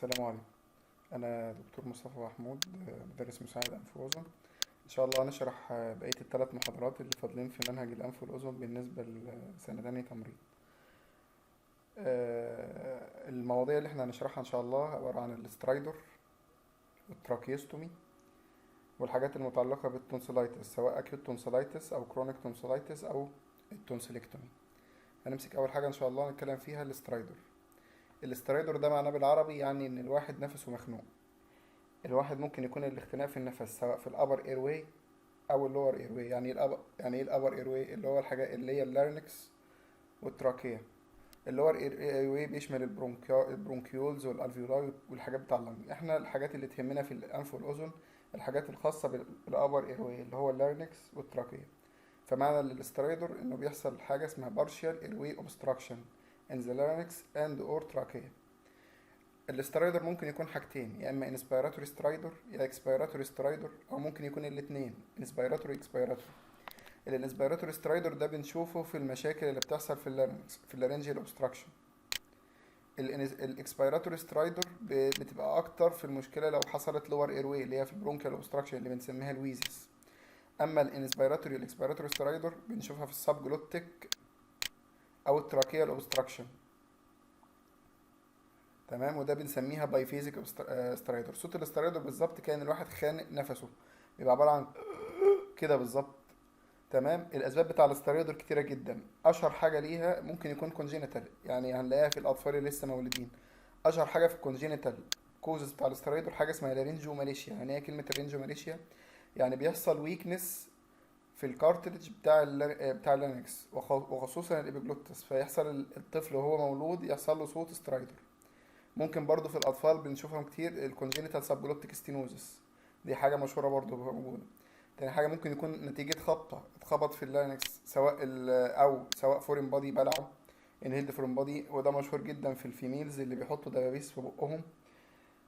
السلام عليكم. أنا دكتور مصطفى محمود، مدرس مساعد أنف وأذن. إن شاء الله هنشرح بقية الثلاث محاضرات اللي فاضلين في منهج الأنف والأذن بالنسبة لسنة تانية تمريض. المواضيع اللي احنا هنشرحها إن شاء الله عبارة عن الاسترايدور والتراكيستومي والحاجات المتعلقة بالتونسيلايتس، سواء أكيوت تونسيلايتس أو كرونيك تونسيلايتس أو التونسيلكتومي. هنمسك أول حاجة إن شاء الله نتكلم فيها الاسترايدور. الاسترايدور ده معناه بالعربي يعني إن الواحد نفسه مخنوق. الواحد ممكن يكون الاختناق في النفس سواء في الابر ايرواي او اللور ايرواي. يعني ايه الابر ايرواي؟ اللي هو الحاجه اللي هي اللارynx والتراكيه. اللور ايرواي بيشمل البرونكيولز والالفيولاي والحاجات بتاع اللنج. احنا الحاجات اللي تهمنا في الانف والاذن الحاجات الخاصه بالابر ايرواي اللي هو اللارynx والتراكيه. فمعنى الاسترايدور انه بيحصل حاجه اسمها partial airway obstruction in the larynx and or trachea. الاسترايدر ممكن يكون حاجتين، يا اما انسبيراتوري سترايدر يا اكسبيراتوري سترايدر، او ممكن يكون الاثنين انسبيراتوري اكسبيراتوري. الانسبيراتوري سترايدر ده بنشوفه في المشاكل اللي بتحصل في اللارنكس، في اللارنجيال اوبستراكشن. الاكسبيراتوري سترايدر بتبقى اكتر في المشكله لو حصلت لور ايروي اللي هي في البرونكيال اوبستراكشن اللي بنسميها الويزيس. اما الانسبيراتوري والاكسبيراتوري سترايدر بنشوفها في السب جلوتيك او التراكيال اوبستراكشن. تمام، وده بنسميها بايفيزيك سترايدر. صوت الاسترايدر بالظبط كان الواحد خانق نفسه، بيبقى عباره عن كده بالظبط. تمام. الاسباب بتاع الاسترايدر كتيره جدا. اشهر حاجه ليها ممكن يكون كونجينيتال، يعني هنلاقيها في الاطفال اللي لسه مولودين. اشهر حاجه في الكونجينيتال كوزز بتاع الاسترايدر حاجه اسمها لارينجو ماليشيا. يعني ايه كلمه الرينجو ماليشيا؟ يعني بيحصل ويكنس في الكارتريج بتاع اللارynx وخصوصا الابيجلوتس، فيحصل الطفل وهو مولود يحصل له صوت استرايدر. ممكن برضو في الأطفال بنشوفهم كتير الكونجينيتال سابجلوتيك ستينوزس، دي حاجة مشهورة برضو موجودة. تاني حاجة ممكن يكون نتيجة خبطة اتخبط في اللارynx، سواء فورين بادي بلعه انهيلد فورين بادي، وده مشهور جدا في الفيميلز اللي بيحطوا دبابيس في بقهم،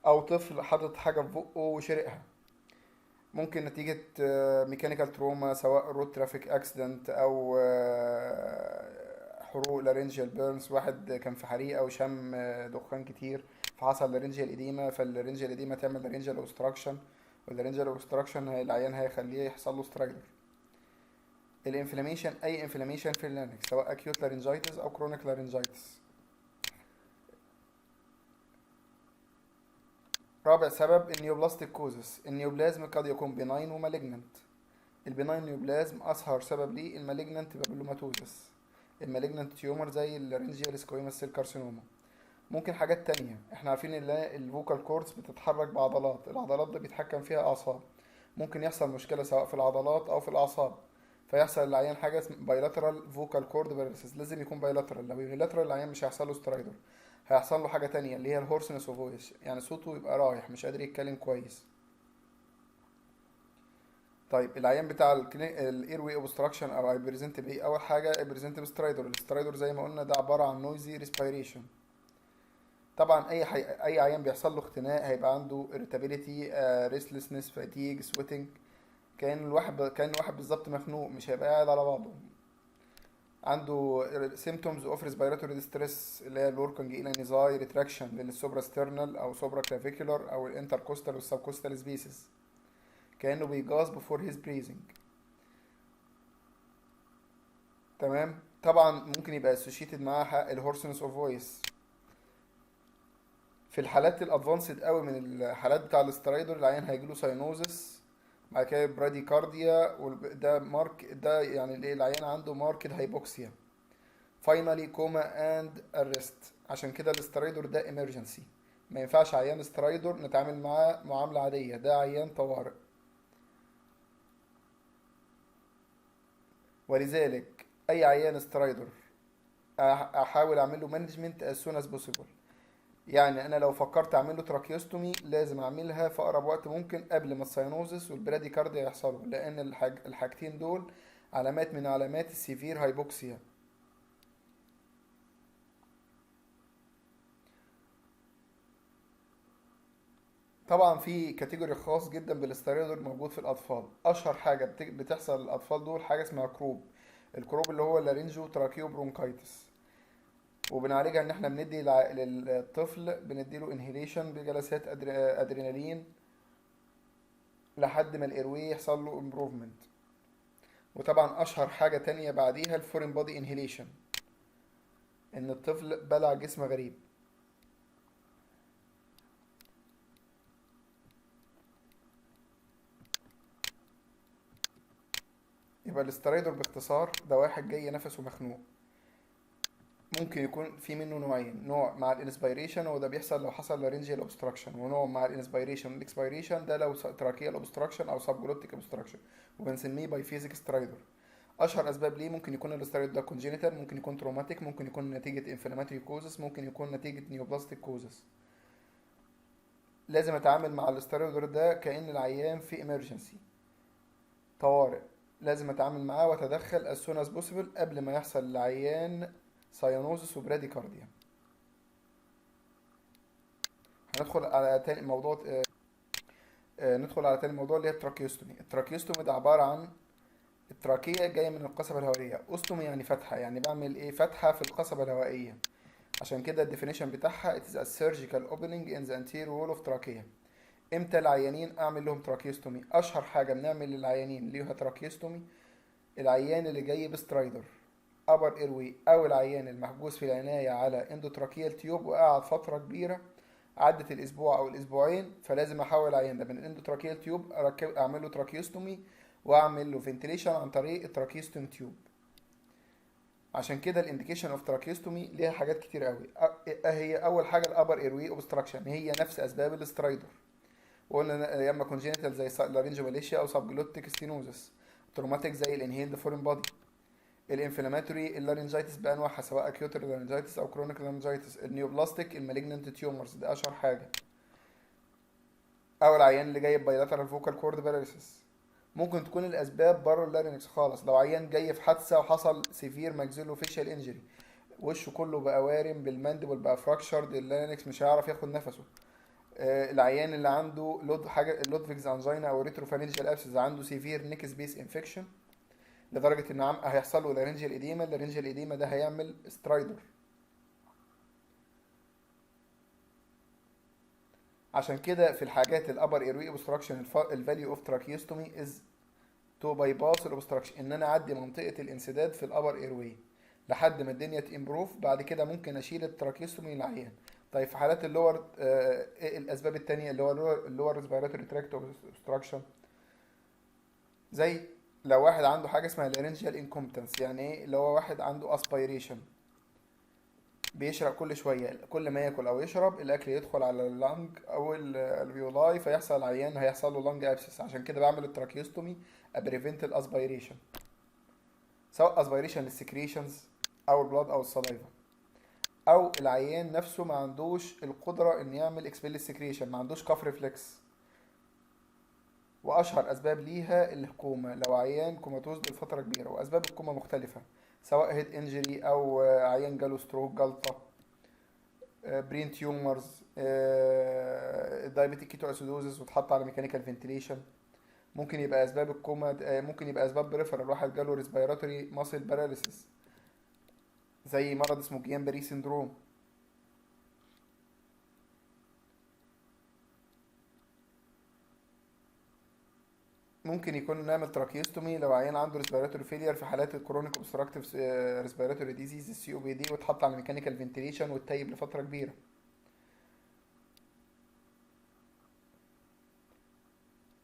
أو طفل حاطط حاجة في بقه وشرقها. ممكن نتيجة ميكانيكال تروما، سواء رود ترافيك اكسيدنت أو حروق لارنجيال بيرنز، واحد كان في حريقة وشم دخان كتير فحصل لارنجيال إديمة، فاللارنجيال إديمة تعمل لارنجيال اوبستراكشن، واللارنجيال اوبستراكشن العيان هيخليه يحصل له سترايدر. الانفلاميشن، أي انفلاميشن في اللارنكس سواء أكيوت لارنجايتس أو كرونيك لارنجايتس. رابع سبب النيوبلاستيك كوزس. النيوبلازم قد يكون بناين ومالجننت. البناين نيوبلازم اشهر سبب ليه المالجننت بابيلوماتوزس، المالجننت تيومر زي اللارنجيال سكويموس سيل كارسينوما. ممكن حاجات تانية، احنا عارفين ان الفوكال كوردز بتتحرك بعضلات، العضلات ده بيتحكم فيها اعصاب. ممكن يحصل مشكلة سواء في العضلات او في الاعصاب، فيحصل للعيان حاجة اسمها بايلاترال فوكال كورد باراليسيس. لازم يكون بايلاترال، لو يونيلاترال العيان مش هيحصل له سترايدر، هيحصل له حاجة تانية اللي هي الهورسنس اوف فويس، يعني صوته يبقى رايح مش قادر يتكلم كويس. طيب العيان بتاع الاير واي اوبستراكشن او هيبريزنت بايه؟ اول حاجه هيبريزنت بسترايدر. السترايدر زي ما قلنا ده عباره عن نويزي ريسبيريشن. طبعا اي عيان بيحصل له اختناق هيبقى عنده irritability، restlessness، fatigue، sweating. كان الواحد بالظبط مخنوق، مش هيبقى قاعد على بعضه. عنده symptoms of respiratory distress اللي هي الوركنج إلى ريتراكشن للسوبراسترنال او سوبرا كلافيكولار او الانتركوستال والسبكوستال سبيسز، كأنه بيجاز before his breathing. تمام. طبعا ممكن يبقى associated معاها الهورسنس اوف فويس. في الحالات الادفانسد قوي من الحالات بتاع الاسترايدر العيان هيجيله ساينوزس، بعد كده براديكارديا، وده مارك ده يعني الايه العيان عنده ماركد هايبوكسيا، فاينالي كوما اند ارست. عشان كده الاسترايدر ده امرجنسي، ما ينفعش عيان استرايدر نتعامل معاه معاملة عادية، ده عيان طوارئ. ولذلك اي عيان استرايدر احاول اعمل له مانجمنت as soon as possible. يعني انا لو فكرت اعمل له تراكيوستومي لازم اعملها في اقرب وقت ممكن قبل ما الساينوزس والبراديكارديا يحصلوا، لان الحاجتين دول علامات من علامات السيفير هايبوكسيا. طبعا في كاتيجوري خاص جدا بالاستيرويد موجود في الاطفال. اشهر حاجه بتحصل للاطفال دول حاجه اسمها كروب. الكروب اللي هو لارينجو تراكيو برونكايتس. وبنعالجها ان احنا بندي للطفل بنديله انهيليشن بجلسات ادرينالين لحد ما الايروي يحصل له امبروفمنت. وطبعا اشهر حاجة تانية بعديها الفورين بودي انهيليشن، ان الطفل بلع جسم غريب. يبقى الاسترايدور باختصار ده واحد جاي نفسه مخنوق، ممكن يكون في منه نوعين، نوع مع الانسبيريشن وده بيحصل لو حصل لارنجيال اوبستراكشن، ونوع مع الانسبيريشن والاكسبيريشن ده لو تراكيال اوبستراكشن او سبجلوتيك اوبستراكشن، وبنسميه باي فيزيك سترايدور. اشهر اسباب ليه ممكن يكون الاسترايدور ده كونجينيتال، ممكن يكون تروماتيك، ممكن يكون نتيجه انفلاماتوري كوزس، ممكن يكون نتيجه نيوبلاستيك كوزس. لازم اتعامل مع الاسترايدور ده كأن العيان في امرجنسي، طوارئ. لازم اتعامل معاه واتدخل as soon as possible قبل ما يحصل للعيان ساينوزس وبراديكارديا. هندخل على تاني موضوع ندخل على تاني موضوع اللي هي التراكيوستومي. التراكيوستومي ده عبارة عن التراكية جاية من القصبة الهوائية، أوستومي يعني فتحة، يعني بعمل إيه؟ فتحة في القصبة الهوائية. عشان كده الديفينيشن بتاعها it is a surgical opening in the anterior wall of trachea. امتى العيانين اعمل لهم تراكيوستومي؟ اشهر حاجة بنعمل للعيانين ليها تراكيوستومي العيان اللي جاي بسترايدر upper airway، او العيان المحجوز في العناية على اندوتراكيال تيوب وقعد فترة كبيرة عدت الاسبوع او الاسبوعين، فلازم احول العيان ده من الاندوتراكيال تيوب اعمل له تراكيوستومي واعمل له فنتيليشن عن طريق التراكيوستوم تيوب. عشان كده الانديكيشن اوف تراكيوستومي ليها حاجات كتير قوي. هي اول حاجه الابر ايروي اوبستراكشن، هي نفس اسباب الاسترايدر، وقلنا يا اما كونجينيتال زي لارينجوماليشيا او سبجلوتيك ستينوزس، تروماتيك زي الانهيلد فورين بودي، الانفلاماتوري اللارنجايتس بانواعها سواء اكيوت لارنجايتس او كرونيك لارنجايتس، النيوبلاستيك المالجننت تيومرز ده اشهر حاجه، او العيان اللي جاي بايلاترال فوكال كورد باراليسيس. ممكن تكون الاسباب بره اللارينكس خالص، لو عيان جاي في حادثه وحصل سيفير ماكسيلو فيشال انجري، وشه كله بقى وارم بالماندبل بقى فراكشرد، اللارينكس مش هيعرف ياخد نفسه. العيان اللي عنده لودفيجز انجينا او ريتروفارينجيال ابسس عنده سيفير نيك سبيس انفكشن لدرجه ان هيحصل له لارنجيال اديما، اللارنجيال اديما ده هيعمل سترايدر. عشان كده في الحاجات الابر ايروي اوبستراكشن الفاليو اوف تراكيوستومي از تو باي باس الاوبستراكشن، ان انا اعدي منطقه الانسداد في الابر ايروي لحد ما الدنيا تمبروف، بعد كده ممكن اشيل التراكيوستومي للعيان. طيب في حالات اللور ايه الاسباب التانية اللي هو اللور ريسبيراتوري تراكت اوبستراكشن؟ زي لو واحد عنده حاجه اسمها لارنجيال انكومبتنس، يعني ايه؟ اللي هو واحد عنده اسبيريشن بيشرب كل شويه، كل ما ياكل او يشرب الاكل يدخل على اللنج او الفيولاي فيحصل عيان هيحصل له لنج ابسس. عشان كده بعمل التراكيوستومي ابريفنت الاسبيريشن، سواء اسبيريشن للسكريشنز او البلاد او السلايفا، او العيان نفسه ما عندوش القدره ان يعمل اكسبيل سكريشن، ما عندوش كف ريفلكس. واشهر اسباب ليها الكوما، لو عيان كوماتوز لفتره كبيره، واسباب الكوما مختلفه سواء هيد انجري او عيان جاله ستروك جلطه، برين تيومرز، دايابيتيك كيتو اسيدوزس واتحط على ميكانيكال فنتيليشن. ممكن يبقى اسباب الكوما ممكن يبقى اسباب بريفرال، واحد جاله ريسبيراتوري ماسل باراليسيس زي مرض اسمه جيان بري سيندروم. ممكن يكون نعمل تراكيوستومي لو عيان عنده ريسبيراتوري فيلير في حالات الكرونيك اوبستراكتيف ريسبيراتوري ديزيز السي او بي دي، واتحط على ميكانيكال فنتيليشن واتيب لفتره كبيره.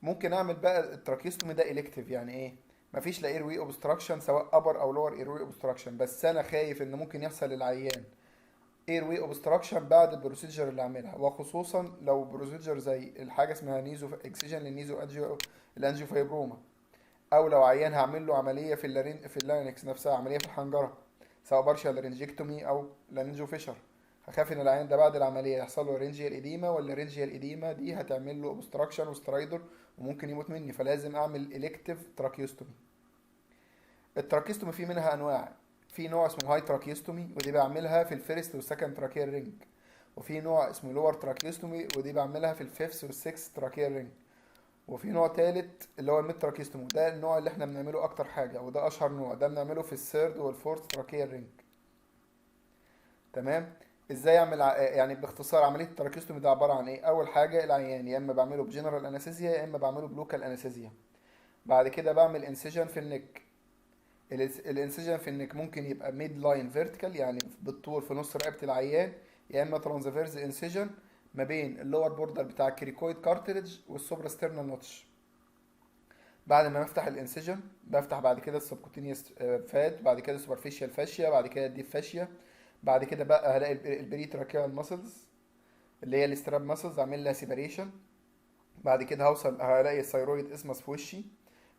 ممكن اعمل بقى التراكيستومي ده الكتيف، يعني ايه؟ مفيش لا اير وي اوبستراكشن سواء ابر او لور اير وي اوبستراكشن، بس انا خايف ان ممكن يحصل للعيان اير وي اوبستراكشن بعد البروسيجر اللي اعملها، وخصوصا لو بروسيجر زي الحاجه اسمها نيزو اكسجن للنيزو انجيو الانجيو فايبروما، او لو عيان هعمل له عمليه في اللارينكس نفسها، عمليه في الحنجره سواء بارشال لارنجكتومي او لارنجو فيشر، هخاف ان العيان ده بعد العمليه يحصل له رينجيال اديما، والرينجيال اديما دي هتعمل له اوبستراكشن وسترايدر وممكن يموت مني، فلازم اعمل الكتيف تراكيوستومي. التراكيوستومي في منها انواع، في نوع اسمه هاي تراكيوستومي ودي بعملها في الفيرست والسكند تراكيال رينج، وفي نوع اسمه لور تراكيوستومي ودي بعملها في الفيفث والسكس تراكيال رينج، وفي نوع تالت اللي هو الميد تراكيوستومي، ده النوع اللي احنا بنعمله اكتر حاجه وده اشهر نوع، ده بنعمله في الثيرد والفورث تراكيال رينج. تمام. ازاي اعمل يعني باختصار عمليه التراكيستومي ده عباره عن ايه؟ اول حاجه العيان يا اما بعمله بجنرال انستيزيا يا اما بعمله بلوكال انستيزيا. بعد كده بعمل انسيجن في النك. الانسيجن في النك ممكن يبقى ميد لاين فيرتيكال يعني بالطول في نص رقبه العيان، يا اما ترانزفيرز انسيجن ما بين اللور بوردر بتاع الكريكويد كارتريج والسوبراسترنال نوتش. بعد ما بفتح الانسيجن بفتح بعد كده السبكوتينيوس فات، بعد كده السوبرفيشال فاشيا، بعد كده الديب فاشيا. بعد كده بقى هلاقي البريتراكيال ماسلز اللي هي الاستراب ماسلز اعمل لها سيباريشن. بعد كده هوصل هلاقي الثيرويد اسمس في وشي،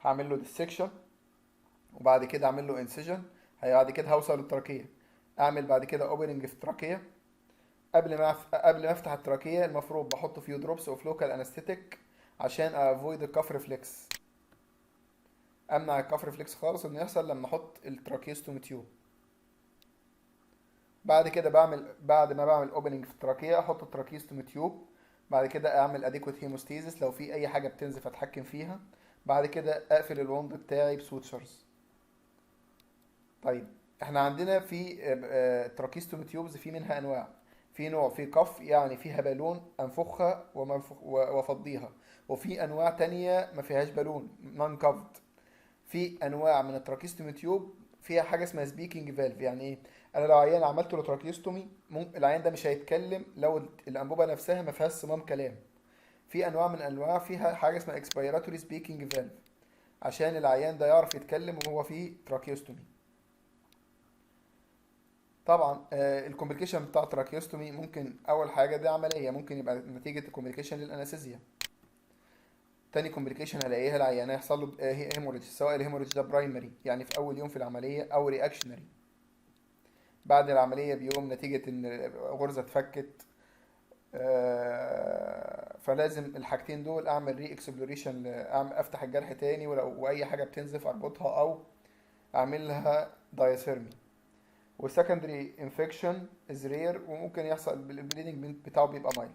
هعمل له ديسكشن وبعد كده اعمل له انسيجن. بعد كده هوصل للتراكيه، اعمل بعد كده اوبننج في التراكيه. قبل ما افتح التراكيه المفروض بحط فيو دروبس اوف لوكال انستيتيك عشان افويد الكف ريفلكس، امنع الكف ريفلكس خالص انه يحصل لما احط التراكيستوم تيوب. بعد ما بعمل اوبننج في التراكيه احط التراكيستوم تيوب. بعد كده اعمل اديكوت هيموستيزس لو في اي حاجه بتنزف اتحكم فيها. بعد كده اقفل الوند بتاعي بسوتشرز. طيب احنا عندنا في تراكيستوم تيوبز في منها انواع. في نوع في كف يعني فيها بالون انفخها وافضيها، وفي انواع تانية ما فيهاش بالون نون كافد. في انواع من التراكيستومي تيوب فيها حاجه اسمها سبيكنج فالف. يعني ايه؟ انا لو عيان عملت له تراكيستومي العيان ده مش هيتكلم لو الانبوبه نفسها ما فيهاش صمام كلام. في انواع من انواع فيها حاجه اسمها اكسبيراتوري سبيكنج فالف عشان العيان ده يعرف يتكلم وهو في تراكيستومي. طبعا الكومبليكيشن بتاع التراكيستومي ممكن اول حاجه دي عمليه، ممكن يبقى نتيجه الكومبليكيشن للانستيزيا. تاني كومبليكيشن هلاقيها العيان هيحصل له هيموريدج، سواء الهيموريدج ده برايمري يعني في اول يوم في العمليه او رياكشنري بعد العمليه بيوم نتيجه ان غرزه اتفكت. فلازم الحاجتين دول اعمل ري اكسبلوريشن، افتح الجرح تاني واي حاجه بتنزف اربطها او اعمل لها دايثيرمي. والسكندري انفكشن از رير وممكن يحصل البليدنج بتاعه بيبقى مايلد.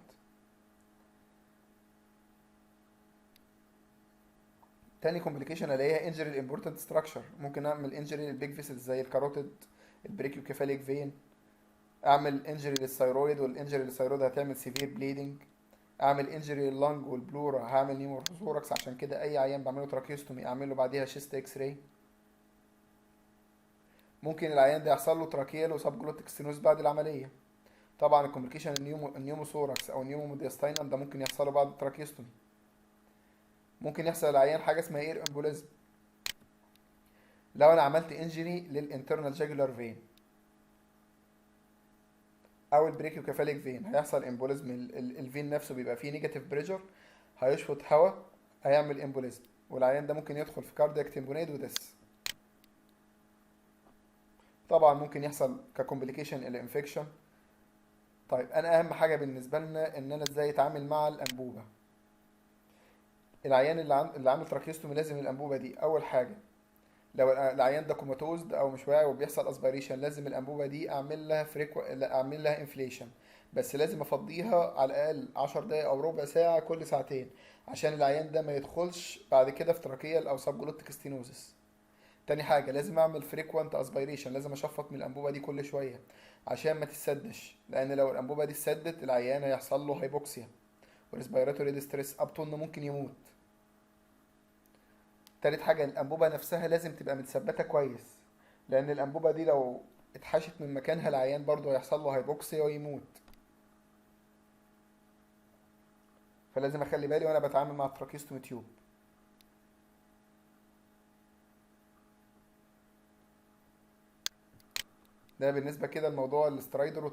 تاني كومبليكيشن الاقيها انجري الامبورتنت ستراكشر، ممكن اعمل انجري للبيج فيسل زي الكاروتيد البريكيوكيفاليك فين، اعمل انجري للثيرويد والانجري للثيرويد هتعمل سيفير بليدنج، اعمل انجري لللنج والبلورا هعمل نيموثوركس. عشان كده اي عيان بعمله تراكيوستومي اعمل له بعديها شيست اكس راي. ممكن العيان ده يحصل له تراكيال وسب جلوتيك ستينوز بعد العمليه. طبعا الكومبليكيشن النيوموثوركس او النيوموديستاينم ده ممكن يحصله بعد التراكيوستومي. ممكن يحصل العيان حاجه اسمها اير امبوليزم لو انا عملت انجري للانترنال جاجولار فين او البريكيوكيفاليك فين هيحصل امبوليزم. الفين نفسه بيبقى فيه نيجاتيف بريشر، هيشفط هواء هيعمل امبوليزم، والعيان ده ممكن يدخل في كاردياك تمبونيد ودس. طبعا ممكن يحصل ككومبليكيشن الانفكشن. طيب انا اهم حاجه بالنسبه لنا ان انا ازاي اتعامل مع الانبوبه. العيان اللي عامل تراكيستومي لازم الانبوبه دي اول حاجه لو العيان ده كوماتوزد او مش واعي وبيحصل اسبيريشن لازم الانبوبه دي اعمل لها انفليشن، بس لازم افضيها على الاقل 10 دقايق او ربع ساعه كل ساعتين عشان العيان ده ما يدخلش بعد كده في تراكيال او سبجلوتيك ستينوزس. تاني حاجه لازم اعمل فريكوانت اسبيريشن، لازم اشفط من الانبوبه دي كل شويه عشان ما تتسدش، لان لو الانبوبه دي اتسدت العيان هيحصل له هايبوكسيا وريسبيراتوري ديستريس اب تو انه ممكن يموت. تالت حاجة الأنبوبة نفسها لازم تبقى متثبتة كويس، لأن الأنبوبة دي لو اتحشت من مكانها العيان برضه هيحصل له هايبوكسيا ويموت. فلازم أخلي بالي وأنا بتعامل مع التراكيستومي تيوب. ده بالنسبة كده لموضوع الاسترايدر